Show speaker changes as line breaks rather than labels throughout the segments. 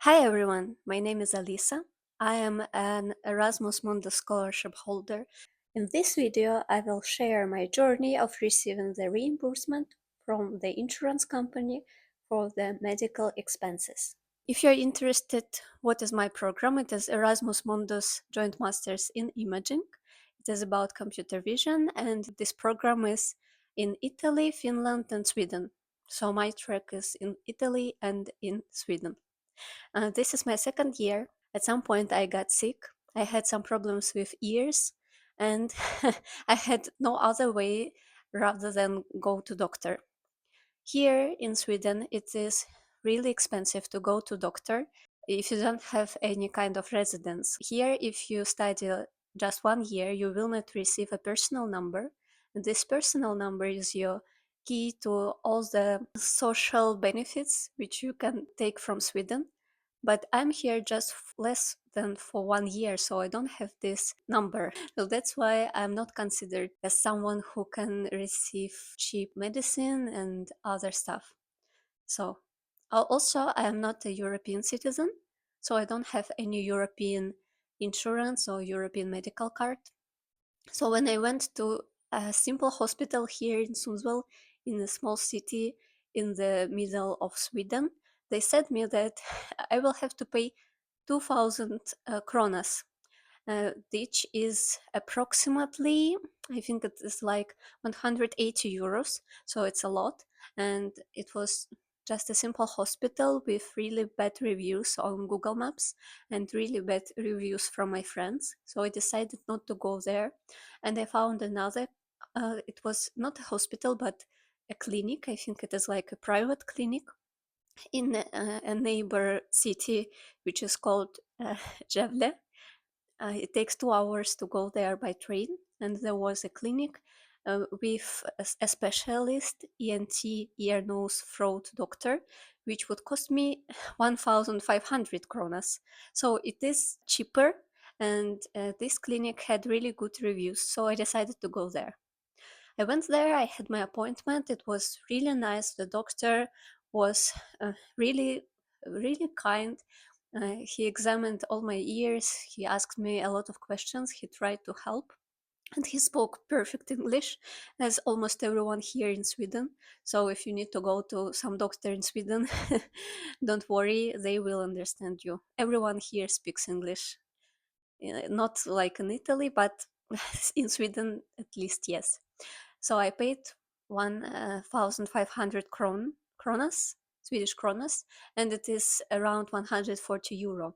Hi everyone, my name is Alisa. I am an Erasmus Mundus scholarship holder. In this video, I will share my journey of receiving the reimbursement from the insurance company for the medical expenses. If you're interested, what is my program? It is Erasmus Mundus Joint Masters in Imaging. It is about computer vision, and this program is in Italy, Finland, and Sweden. So my track is in Italy and in Sweden. This is my second year. At some point, I got sick. I had some problems with ears, and I had no other way rather than go to doctor. Here in Sweden, it is really expensive to go to doctor if you don't have any kind of residence. Here, if you study just 1 year, you will not receive a personal number. And this personal number is your key to all the social benefits which you can take from Sweden. But I'm here just less than for 1 year, so I don't have this number. So that's why I'm not considered as someone who can receive cheap medicine and other stuff. So also, I am not a European citizen, so I don't have any European insurance or European medical card. So when I went to a simple hospital here in Sundsvall, in a small city in the middle of Sweden, they said me that I will have to pay 2000 kronas, which is approximately, I think it is like 180 euros. So it's a lot. And it was just a simple hospital with really bad reviews on Google Maps and really bad reviews from my friends. So I decided not to go there. And I found another, it was not a hospital, but a clinic. I think it is like a private clinic in a neighbor city, which is called Gävle. It takes 2 hours to go there by train, and there was a clinic with a specialist ENT, ear, nose, throat doctor, which would cost me 1,500 kronas. So it is cheaper, and this clinic had really good reviews, so I decided to go there. I went there, I had my appointment, it was really nice. The doctor was really, really kind. He examined all my ears, he asked me a lot of questions, he tried to help. And he spoke perfect English, as almost everyone here in Sweden. So if you need to go to some doctor in Sweden, don't worry, they will understand you. Everyone here speaks English. Not like in Italy, but in Sweden, at least, yes. So I paid 1,500 kronas, Swedish kronas, and it is around 140 euro.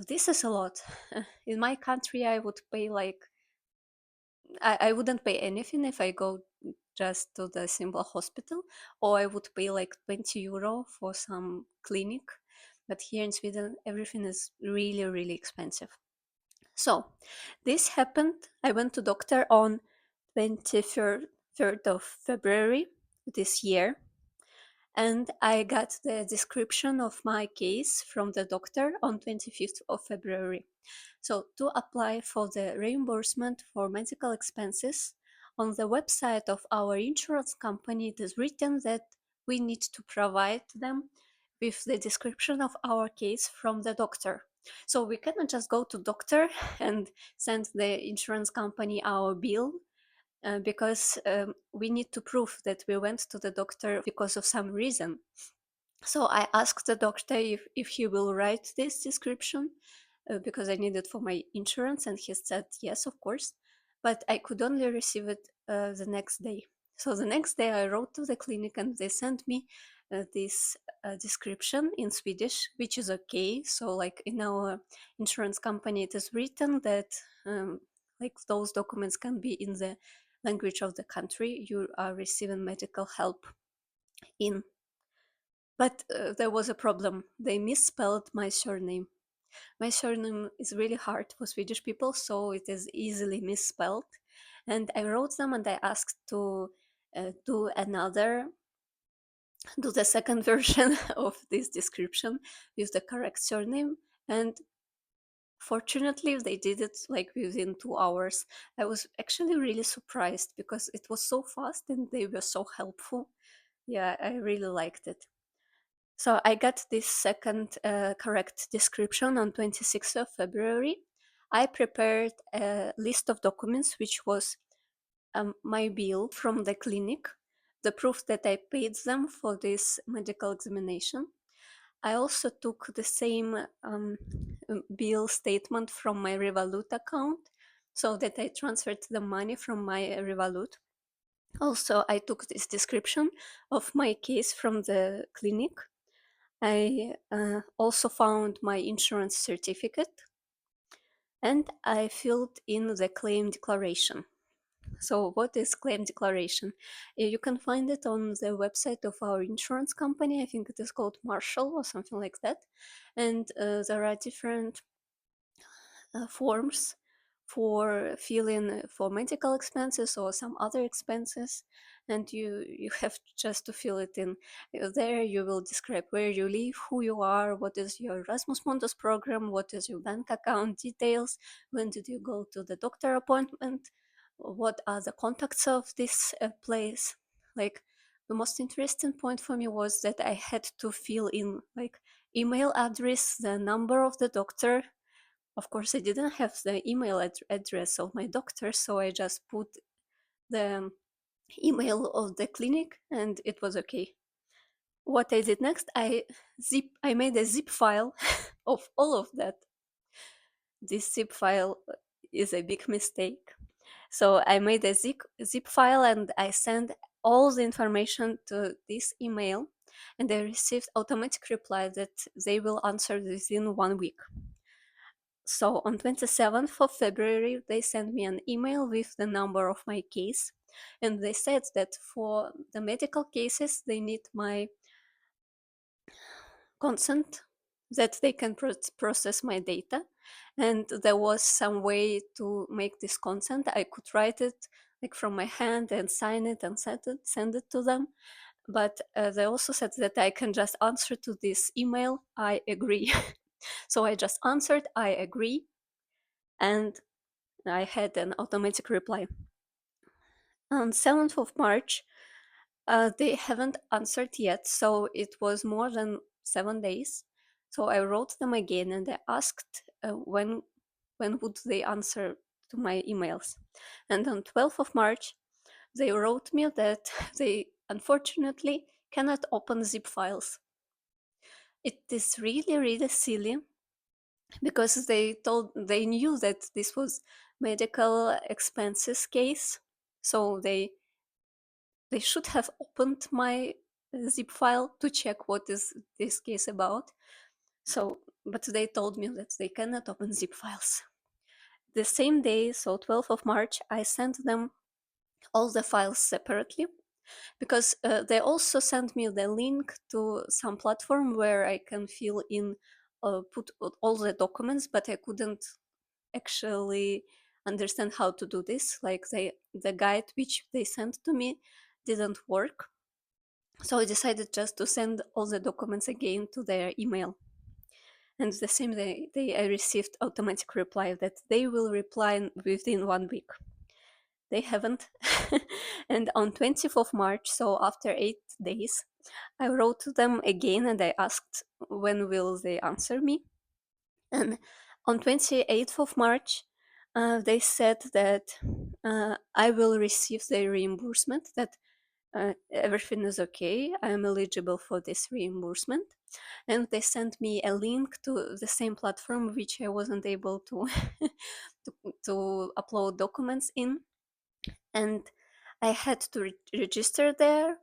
This is a lot. In my country, I would pay like, I wouldn't pay anything if I go just to the simple hospital, or I would pay like 20 euro for some clinic. But here in Sweden, everything is really, really expensive. So this happened. I went to doctor on 23rd of February this year, and I got the description of my case from the doctor on 25th of February. So to apply for the reimbursement for medical expenses, on the website of our insurance company, it is written that we need to provide them with the description of our case from the doctor. So we cannot just go to doctor and send the insurance company our bill because we need to prove that we went to the doctor because of some reason. So I asked the doctor if he will write this description because I need it for my insurance, and he said yes, of course. But I could only receive it the next day. So the next day I wrote to the clinic and they sent me this description in Swedish, which is okay. So like in our insurance company, it is written that like those documents can be in the language of the country you are receiving medical help in. But there was a problem. They misspelled my surname. My surname is really hard for Swedish people, so it is easily misspelled. And I wrote them and I asked to do the second version of this description with the correct surname. And fortunately, they did it like within 2 hours. I was actually really surprised because it was so fast and they were so helpful. Yeah, I really liked it. So I got this second correct description on 26th of February. I prepared a list of documents, which was my bill from the clinic, the proof that I paid them for this medical examination. I also took the same bill statement from my Revolut account so that I transferred the money from my Revolut. Also, I took this description of my case from the clinic. I also found my insurance certificate and I filled in the claim declaration. So, what is claim declaration? You can find it on the website of our insurance company. I think it is called Marshall or something like that. And there are different forms for filling for medical expenses or some other expenses, and you have just to fill it in. There you will describe where you live, who you are, what is your Erasmus Mundus program, what is your bank account details, when did you go to the doctor appointment, what are the contacts of this place. Like, the most interesting point for me was that I had to fill in like email address, the number of the doctor. Of course, I didn't have the email address of my doctor, so I just put the email of the clinic and it was okay. What I did next, I made a zip file of all of that. This zip file is a big mistake. So I made a zip file and I sent all the information to this email, and I received automatic reply that they will answer within 1 week. So on 27th of February, they sent me an email with the number of my case. And they said that for the medical cases, they need my consent that they can process my data. And there was some way to make this consent. I could write it like from my hand and sign it and send it to them. But they also said that I can just answer to this email, I agree. So I just answered, I agree. And I had an automatic reply. On 7th of March, they haven't answered yet, so it was more than 7 days. So I wrote them again and I asked when would they answer to my emails. And on 12th of March, they wrote me that they unfortunately cannot open zip files. It is really, really silly because they knew that this was medical expenses case, so they should have opened my zip file to check what is this case about. So, but they told me that they cannot open zip files. The same day, so 12th of March, I sent them all the files separately because they also sent me the link to some platform where I can fill in, put all the documents, but I couldn't actually understand how to do this. Like the guide which they sent to me didn't work. So I decided just to send all the documents again to their email. And the same day I received automatic reply that they will reply within 1 week. They haven't. And on 20th of March, so after 8 days, I wrote to them again and I asked when will they answer me. And on 28th of March, they said that I will receive the reimbursement, that everything is okay, I am eligible for this reimbursement. And they sent me a link to the same platform which I wasn't able to to upload documents in. And I had to register there,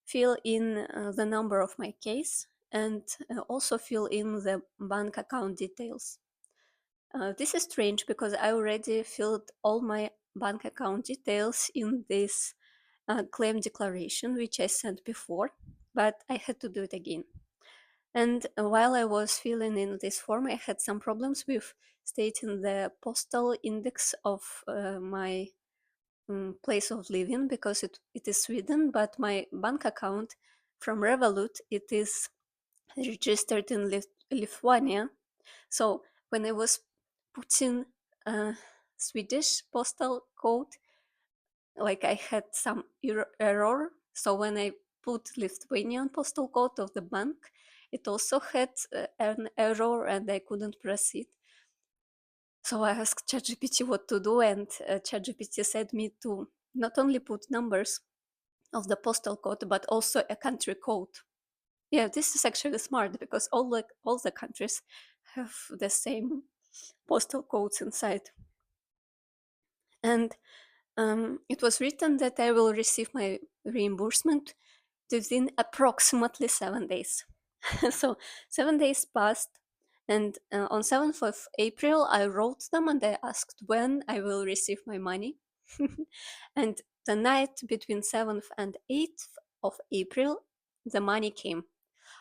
fill in the number of my case, and also fill in the bank account details. This is strange because I already filled all my bank account details in this claim declaration, which I sent before, but I had to do it again. And while I was filling in this form, I had some problems with stating the postal index of my place of living because it is Sweden, but my bank account from Revolut, it is registered in Lithuania. So when I was putting Swedish postal code, like I had some error. So when I put Lithuanian postal code of the bank, it also had an error and I couldn't proceed. So I asked ChatGPT what to do, and ChatGPT said me to not only put numbers of the postal code, but also a country code. Yeah, this is actually smart because all the countries have the same postal codes inside. And it was written that I will receive my reimbursement within approximately 7 days. So 7 days passed, and on 7th of April, I wrote them and I asked when I will receive my money. And the night between 7th and 8th of April, the money came.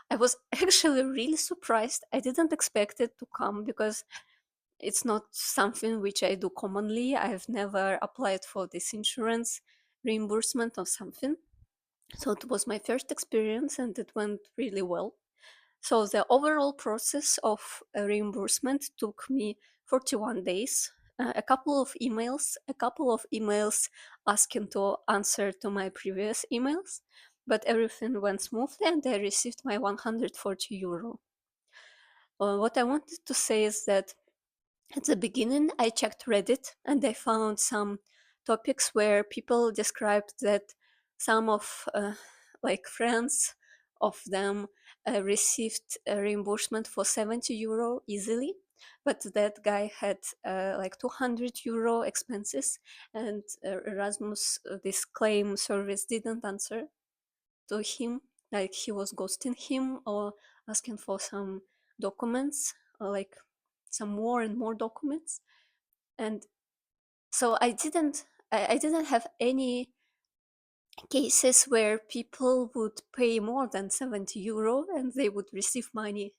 I was actually really surprised. I didn't expect it to come because it's not something which I do commonly. I've never applied for this insurance reimbursement or something. So it was my first experience and it went really well. So the overall process of reimbursement took me 41 days, a couple of emails asking to answer to my previous emails, but everything went smoothly and I received my 140 euro. What I wanted to say is that at the beginning, I checked Reddit and I found some topics where people described that some of like friends of them received a reimbursement for 70 euro easily, but that guy had like 200 euro expenses, and Erasmus, this claim service, didn't answer to him, like he was ghosting him or asking for some documents, like some more and more documents. And so I didn't have any cases where people would pay more than 70 euro and they would receive money.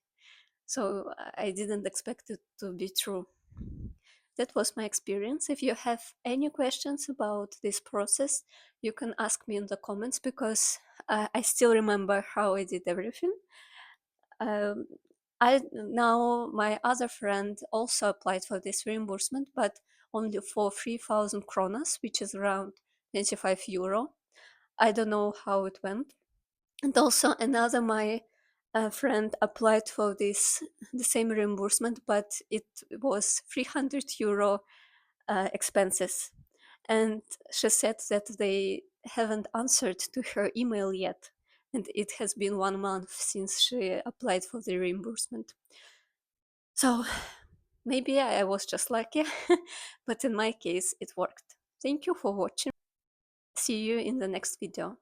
So I didn't expect it to be true. That was my experience. If you have any questions about this process, you can ask me in the comments because I still remember how I did everything. Um, I now my other friend also applied for this reimbursement, but only for 3,000 kronas, which is around 25 euro. I don't know how it went. And also another my friend applied for the same reimbursement, but it was 300 euro expenses. And she said that they haven't answered to her email yet. And it has been 1 month since she applied for the reimbursement. So maybe I was just lucky, but in my case, it worked. Thank you for watching. See you in the next video.